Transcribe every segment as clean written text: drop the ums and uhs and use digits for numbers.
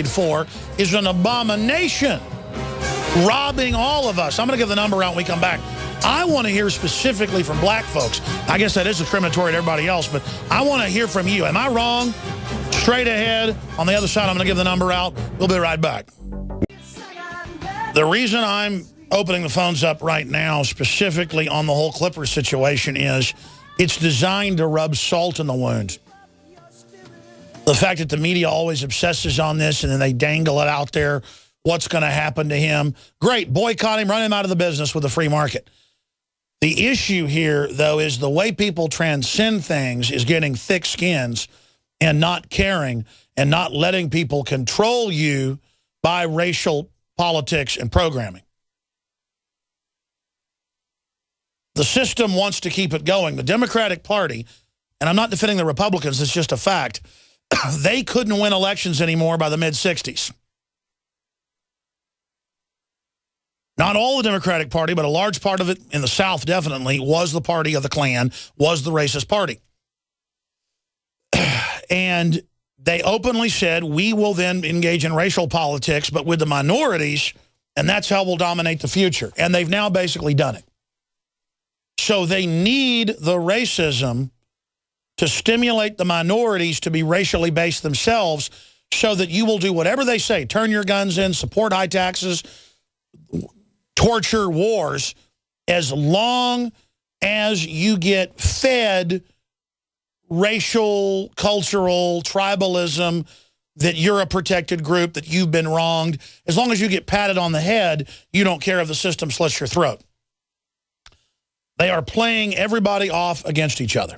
for is an abomination, robbing all of us. I'm going to give the number out when we come back. I want to hear specifically from black folks. I guess that is discriminatory to everybody else, but I want to hear from you. Am I wrong? Straight ahead. On the other side, I'm going to give the number out. We'll be right back. The reason I'm opening the phones up right now, specifically on the whole Clippers situation, is it's designed to rub salt in the wound. The fact that the media always obsesses on this and then they dangle it out there, what's going to happen to him. Great, boycott him, run him out of the business with the free market. The issue here, though, is the way people transcend things is getting thick skins and not caring and not letting people control you by racial politics and programming. The system wants to keep it going. The Democratic Party, and I'm not defending the Republicans, it's just a fact, they couldn't win elections anymore by the mid-'60s. Not all the Democratic Party, but a large part of it in the South definitely was the party of the Klan, was the racist party. And they openly said, we will then engage in racial politics, but with the minorities, and that's how we'll dominate the future. And they've now basically done it. So they need the racism to stimulate the minorities to be racially based themselves so that you will do whatever they say. Turn your guns in, support high taxes, torture, wars, as long as you get fed racial, cultural, tribalism, that you're a protected group, that you've been wronged. As long as you get patted on the head, you don't care if the system slits your throat. They are playing everybody off against each other.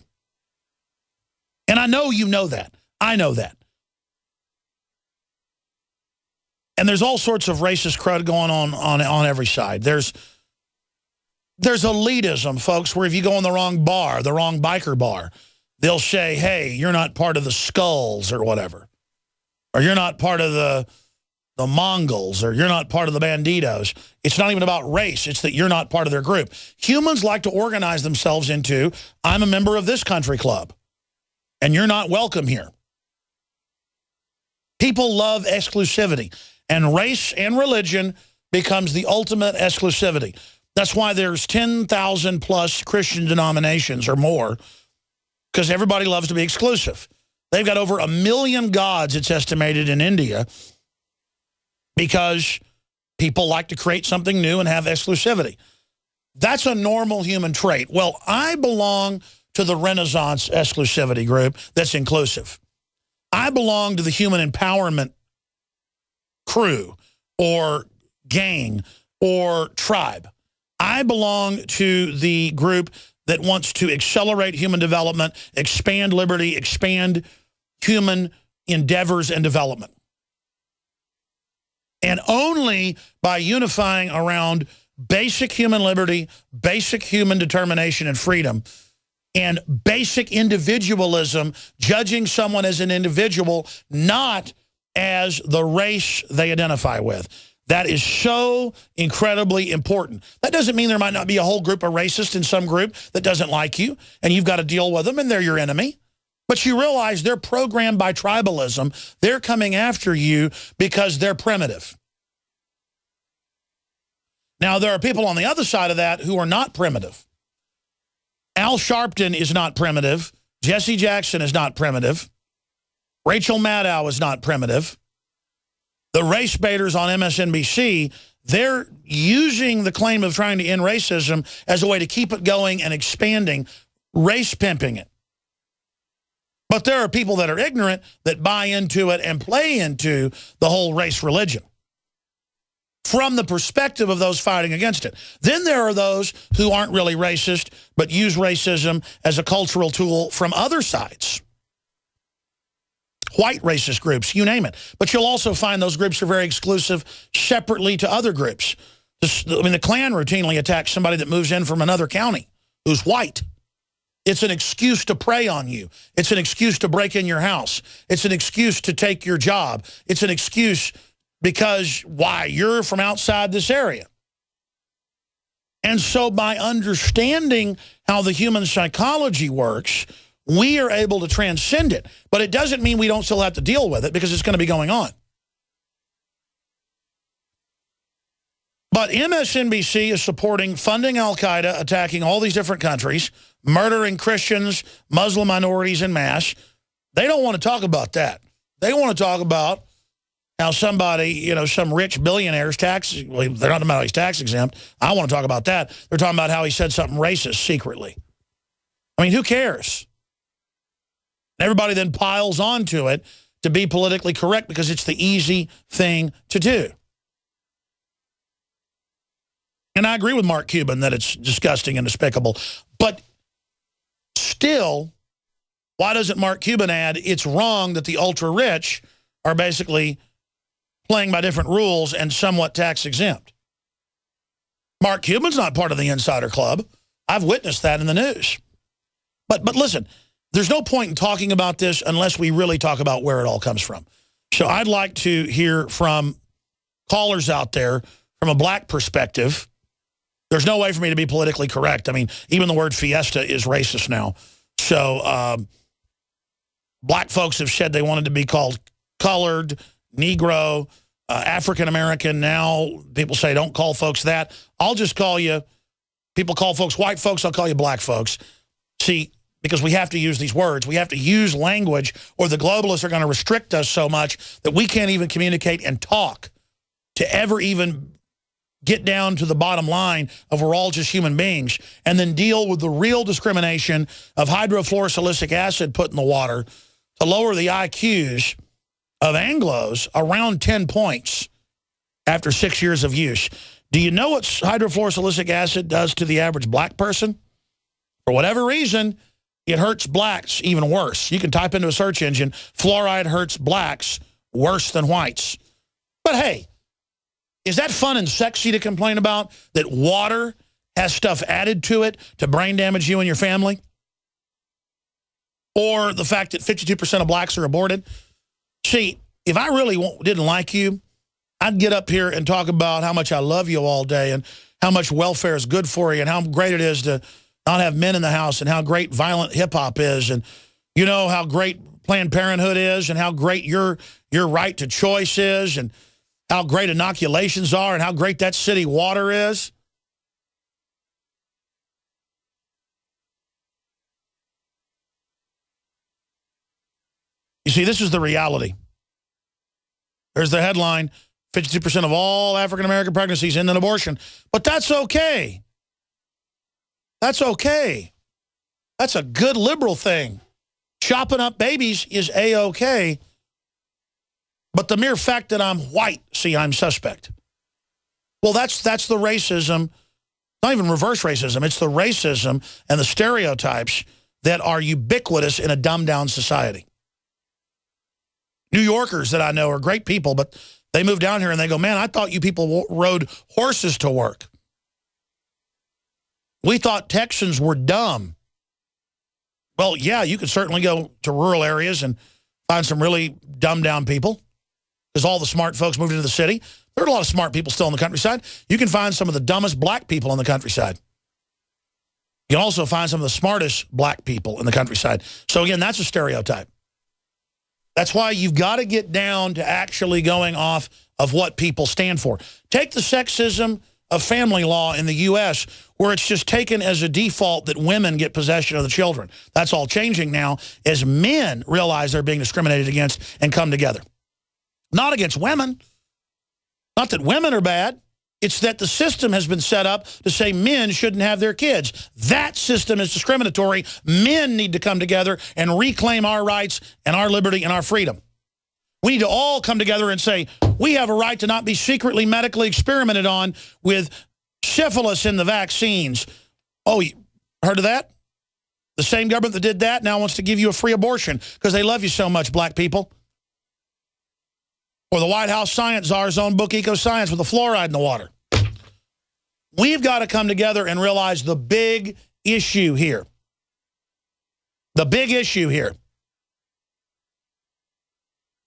And I know you know that. I know that. And there's all sorts of racist crud going on every side. There's elitism, folks, where if you go in the wrong bar, the wrong biker bar, they'll say, hey, you're not part of the Skulls or whatever. Or you're not part of the Mongols, or you're not part of the Banditos. It's not even about race. It's that you're not part of their group. Humans like to organize themselves into, I'm a member of this country club, and you're not welcome here. People love exclusivity, and race and religion becomes the ultimate exclusivity. That's why there's 10,000 plus Christian denominations or more, because everybody loves to be exclusive. They've got over 1 million gods, it's estimated, in India, because people like to create something new and have exclusivity. That's a normal human trait. Well, I belong to the Renaissance exclusivity group that's inclusive. I belong to the human empowerment crew or gang or tribe. I belong to the group that wants to accelerate human development, expand liberty, expand human endeavors and development. And only by unifying around basic human liberty, basic human determination and freedom, and basic individualism, judging someone as an individual, not as the race they identify with. That is so incredibly important. That doesn't mean there might not be a whole group of racists in some group that doesn't like you, and you've got to deal with them, and they're your enemy. But you realize they're programmed by tribalism. They're coming after you because they're primitive. Now, there are people on the other side of that who are not primitive. Al Sharpton is not primitive. Jesse Jackson is not primitive. Rachel Maddow is not primitive. The race baiters on MSNBC, they're using the claim of trying to end racism as a way to keep it going and expanding, race pimping it. But there are people that are ignorant that buy into it and play into the whole race religion from the perspective of those fighting against it. Then there are those who aren't really racist but use racism as a cultural tool from other sides. White racist groups, you name it. But you'll also find those groups are very exclusive separately to other groups. The Klan routinely attacks somebody that moves in from another county who's white. It's an excuse to prey on you. It's an excuse to break in your house. It's an excuse to take your job. It's an excuse because, why? You're from outside this area. And so by understanding how the human psychology works, we are able to transcend it. But it doesn't mean we don't still have to deal with it, because it's going to be going on. But MSNBC is supporting funding al-Qaeda, attacking all these different countries, murdering Christians, Muslim minorities en masse. They don't want to talk about that. They want to talk about how somebody, you know, some rich billionaire's tax, well, they're not talking about how he's tax exempt. I want to talk about that. They're talking about how he said something racist secretly. I mean, who cares? Everybody then piles onto it to be politically correct because it's the easy thing to do. And I agree with Mark Cuban that it's disgusting and despicable. But still, why doesn't Mark Cuban add, it's wrong that the ultra-rich are basically playing by different rules and somewhat tax exempt? Mark Cuban's not part of the insider club. I've witnessed that in the news. But listen, there's no point in talking about this unless we really talk about where it all comes from. So I'd like to hear from callers out there from a black perspective. There's no way for me to be politically correct. I mean, even the word fiesta is racist now. So black folks have said they wanted to be called colored, Negro, African-American. Now people say don't call folks that. I'll just call you, people call folks white folks, I'll call you black folks. See, because we have to use these words. We have to use language or the globalists are going to restrict us so much that we can't even communicate and talk to ever even get down to the bottom line of we're all just human beings and then deal with the real discrimination of hydrofluorosilicic acid put in the water to lower the IQs of Anglos around 10 points after 6 years of use. Do you know what hydrofluorosilicic acid does to the average black person? For whatever reason, it hurts blacks even worse. You can type into a search engine, fluoride hurts blacks worse than whites. But hey, is that fun and sexy to complain about, that water has stuff added to it to brain damage you and your family? Or the fact that 52% of blacks are aborted? See, if I really didn't like you, I'd get up here and talk about how much I love you all day and how much welfare is good for you and how great it is to not have men in the house and how great violent hip-hop is and, you know, how great Planned Parenthood is and how great your right to choice is and how great inoculations are and how great that city water is. You see, this is the reality. There's the headline, 52% of all African-American pregnancies end in abortion. But that's okay. That's okay. That's a good liberal thing. Chopping up babies is A-okay. But the mere fact that I'm white, see, I'm suspect. Well, that's the racism, not even reverse racism. It's the racism and the stereotypes that are ubiquitous in a dumbed-down society. New Yorkers that I know are great people, but they move down here and they go, man, I thought you people rode horses to work. We thought Texans were dumb. Well, yeah, you could certainly go to rural areas and find some really dumbed-down people because all the smart folks moved into the city. There are a lot of smart people still in the countryside. You can find some of the dumbest black people in the countryside. You can also find some of the smartest black people in the countryside. So, again, that's a stereotype. That's why you've got to get down to actually going off of what people stand for. Take the sexism of family law in the U.S., where it's just taken as a default that women get possession of the children. That's all changing now as men realize they're being discriminated against and come together. Not against women. Not that women are bad. It's that the system has been set up to say men shouldn't have their kids. That system is discriminatory. Men need to come together and reclaim our rights and our liberty and our freedom. We need to all come together and say, we have a right to not be secretly medically experimented on with syphilis in the vaccines. Oh, you heard of that? The same government that did that now wants to give you a free abortion because they love you so much, black people. Or the White House science czar's own book, Eco Science, with the fluoride in the water. We've got to come together and realize the big issue here. The big issue here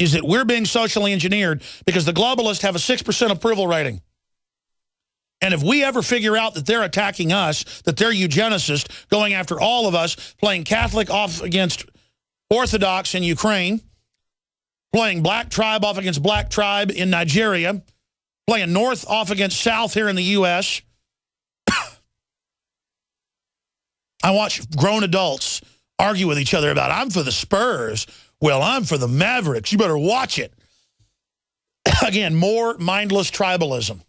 is that we're being socially engineered because the globalists have a 6% approval rating. And if we ever figure out that they're attacking us, that they're eugenicists, going after all of us, playing Catholic off against Orthodox in Ukraine, playing black tribe off against black tribe in Nigeria, playing North off against South here in the U.S. I watch grown adults argue with each other about, I'm for the Spurs. Well, I'm for the Mavericks. You better watch it. Again, more mindless tribalism.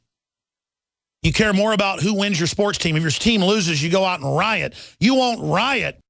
You care more about who wins your sports team. If your team loses, you go out and riot. You won't riot